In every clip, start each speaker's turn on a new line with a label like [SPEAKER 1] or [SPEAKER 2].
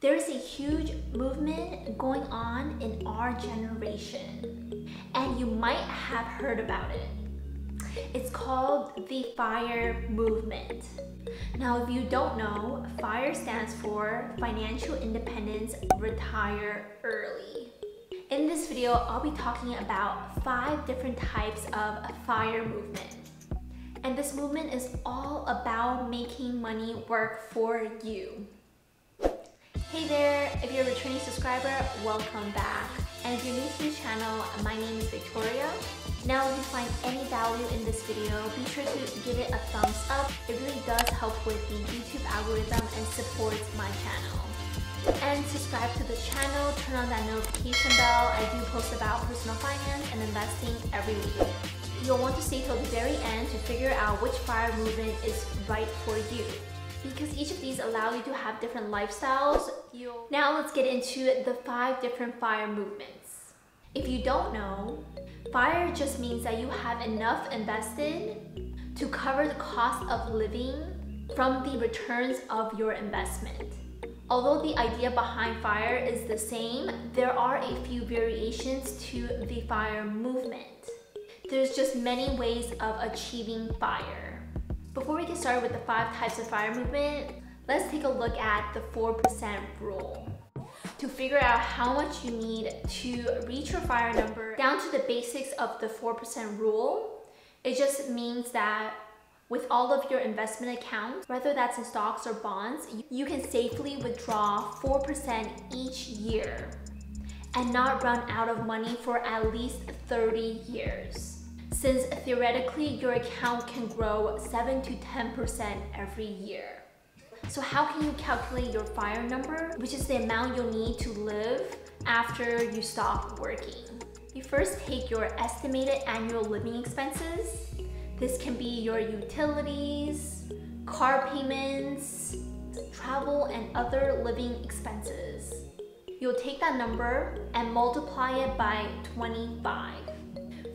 [SPEAKER 1] There's a huge movement going on in our generation, and you might have heard about it. It's called the FIRE movement. Now, if you don't know, FIRE stands for Financial Independence, Retire Early. In this video, I'll be talking about 5 different types of FIRE movement. And this movement is all about making money work for you. Hey there, if you're a returning subscriber, welcome back. And if you're new to the channel, my name is Victoria. Now, if you find any value in this video, be sure to give it a thumbs up. It really does help with the YouTube algorithm and supports my channel. And subscribe to the channel, turn on that notification bell. I do post about personal finance and investing every week. You'll want to stay till the very end to figure out which FIRE movement is right for you, because each of these allow you to have different lifestyles. Now let's get into the 5 different FIRE movements. If you don't know, FIRE just means that you have enough invested to cover the cost of living from the returns of your investment. Although the idea behind FIRE is the same, there are a few variations to the FIRE movement. There's just many ways of achieving FIRE. Before we get started with the 5 types of FIRE movement, let's take a look at the 4% rule. To figure out how much you need to reach your FIRE number, down to the basics of the 4% rule, it just means that with all of your investment accounts, whether that's in stocks or bonds, you can safely withdraw 4% each year and not run out of money for at least 30 years. Since theoretically your account can grow 7 to 10% every year. So how can you calculate your FIRE number, which is the amount you'll need to live after you stop working? You first take your estimated annual living expenses. This can be your utilities, car payments, travel, and other living expenses. You'll take that number and multiply it by 25.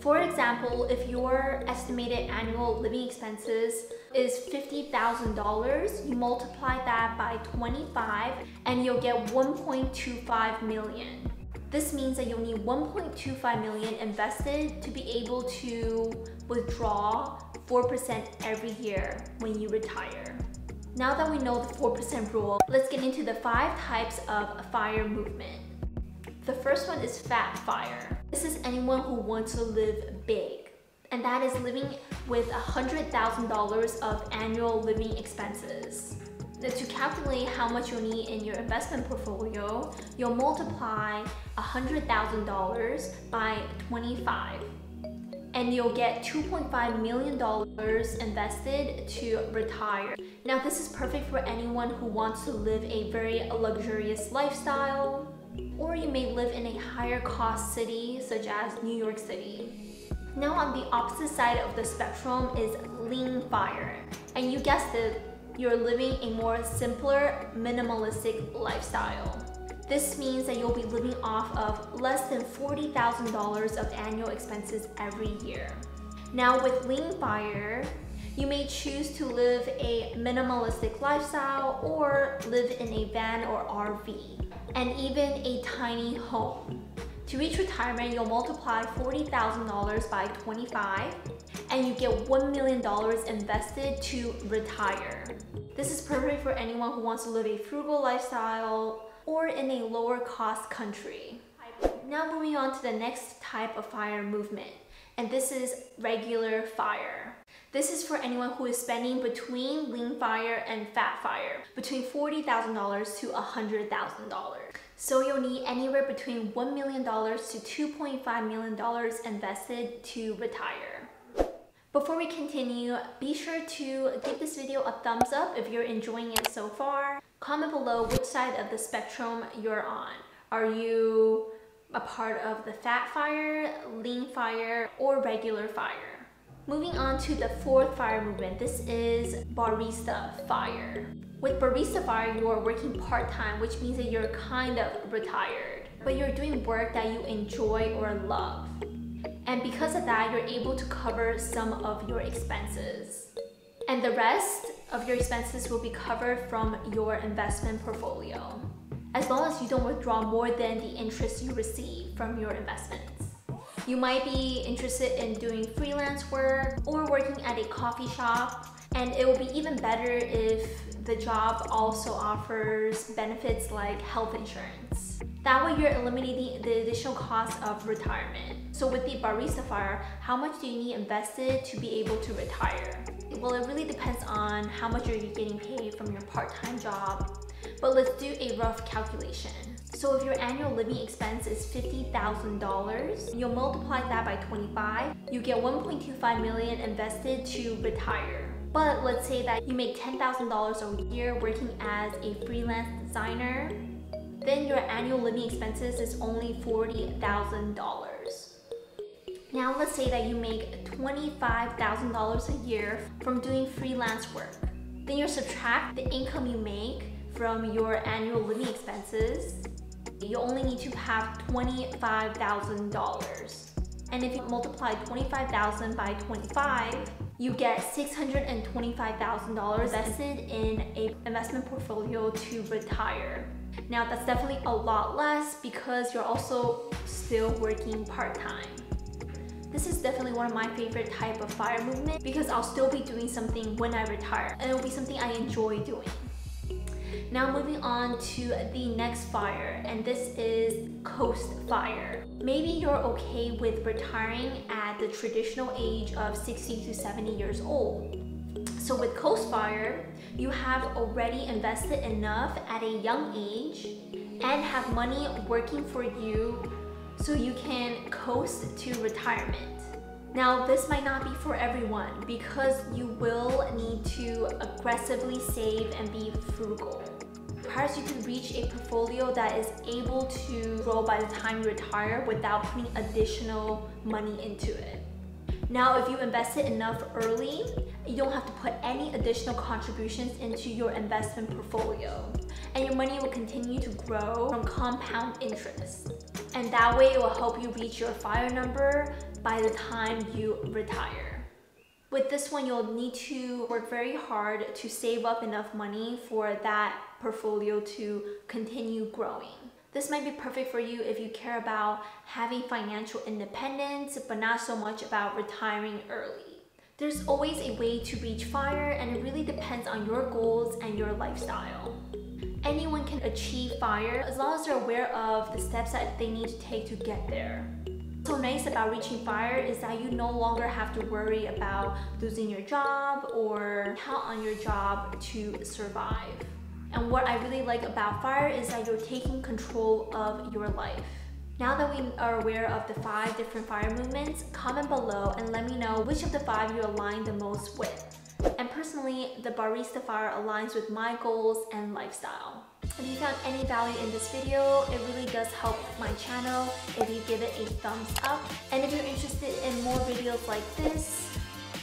[SPEAKER 1] For example, if your estimated annual living expenses is $50,000, you multiply that by 25 and you'll get 1.25 million. This means that you'll need 1.25 million invested to be able to withdraw 4% every year when you retire. Now that we know the 4% rule, let's get into the 5 types of FIRE movement. The first one is fat FIRE. This is anyone who wants to live big, and that is living with $100,000 of annual living expenses. Now, to calculate how much you'll need in your investment portfolio, you'll multiply $100,000 by 25, and you'll get $2.5 million invested to retire. Now, this is perfect for anyone who wants to live a very luxurious lifestyle, or you may live in a higher cost city such as New York City. Now, on the opposite side of the spectrum is lean FIRE, and you guessed it, you're living a more simpler, minimalistic lifestyle. This means that you'll be living off of less than $40,000 of annual expenses every year. Now, with lean FIRE, you may choose to live a minimalistic lifestyle or live in a van or RV, and even a tiny home. To reach retirement, you'll multiply $40,000 by 25 and you get $1 million invested to retire. This is perfect for anyone who wants to live a frugal lifestyle or in a lower cost country. Now moving on to the next type of FIRE movement, and this is regular FIRE. This is for anyone who is spending between lean FIRE and fat FIRE, between $40,000 to $100,000. So you'll need anywhere between $1 million to $2.5 million invested to retire. Before we continue, be sure to give this video a thumbs up if you're enjoying it so far. Comment below which side of the spectrum you're on. Are you a part of the fat FIRE, lean FIRE, or regular FIRE? Moving on to the 4th FIRE movement, this is barista FIRE. With barista FIRE, you are working part-time, which means that you're kind of retired, but you're doing work that you enjoy or love. And because of that, you're able to cover some of your expenses. And the rest of your expenses will be covered from your investment portfolio. as long as you don't withdraw more than the interest you receive from your investments. You might be interested in doing freelance work or working at a coffee shop, and it will be even better if the job also offers benefits like health insurance. That way you're eliminating the additional cost of retirement. So with the Barista Fire, how much do you need invested to be able to retire? Well, it really depends on how much you're getting paid from your part-time job, but let's do a rough calculation. So if your annual living expense is $50,000, you'll multiply that by 25, you get $1.25 million invested to retire. But let's say that you make $10,000 a year working as a freelance designer, then your annual living expenses is only $40,000. Now let's say that you make $25,000 a year from doing freelance work. Then you subtract the income you make from your annual living expenses. You only need to have $25,000. And if you multiply $25,000 by 25, you get $625,000 invested in an investment portfolio to retire. Now that's definitely a lot less because you're also still working part-time. This is definitely one of my favorite type of FIRE movement because I'll still be doing something when I retire, and it'll be something I enjoy doing. Now moving on to the next FIRE, and this is Coast FIRE. Maybe you're okay with retiring at the traditional age of 60 to 70 years old. So with Coast FIRE, you have already invested enough at a young age and have money working for you so you can coast to retirement. Now this might not be for everyone because you will need to aggressively save and be frugal. Perhaps you can reach a portfolio that is able to grow by the time you retire without putting additional money into it. Now, if you invested enough early, you don't have to put any additional contributions into your investment portfolio, and your money will continue to grow from compound interest. And that way it will help you reach your FIRE number by the time you retire. With this one, you'll need to work very hard to save up enough money for that portfolio to continue growing. This might be perfect for you if you care about having financial independence, but not so much about retiring early. There's always a way to reach FIRE, and it really depends on your goals and your lifestyle. Anyone can achieve FIRE as long as they're aware of the steps that they need to take to get there. What's so nice about reaching FIRE is that you no longer have to worry about losing your job or count on your job to survive. And what I really like about FIRE is that you're taking control of your life. Now that we are aware of the 5 different FIRE movements, comment below and let me know which of the 5 you align the most with. And personally, the Barista Fire aligns with my goals and lifestyle. If you found any value in this video, it really does help my channel if you give it a thumbs up. And if you're interested in more videos like this,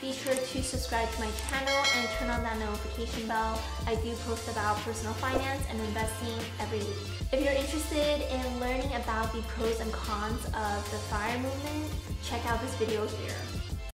[SPEAKER 1] be sure to subscribe to my channel and turn on that notification bell. I do post about personal finance and investing every week. If you're interested in learning about the pros and cons of the FIRE movement, check out this video here.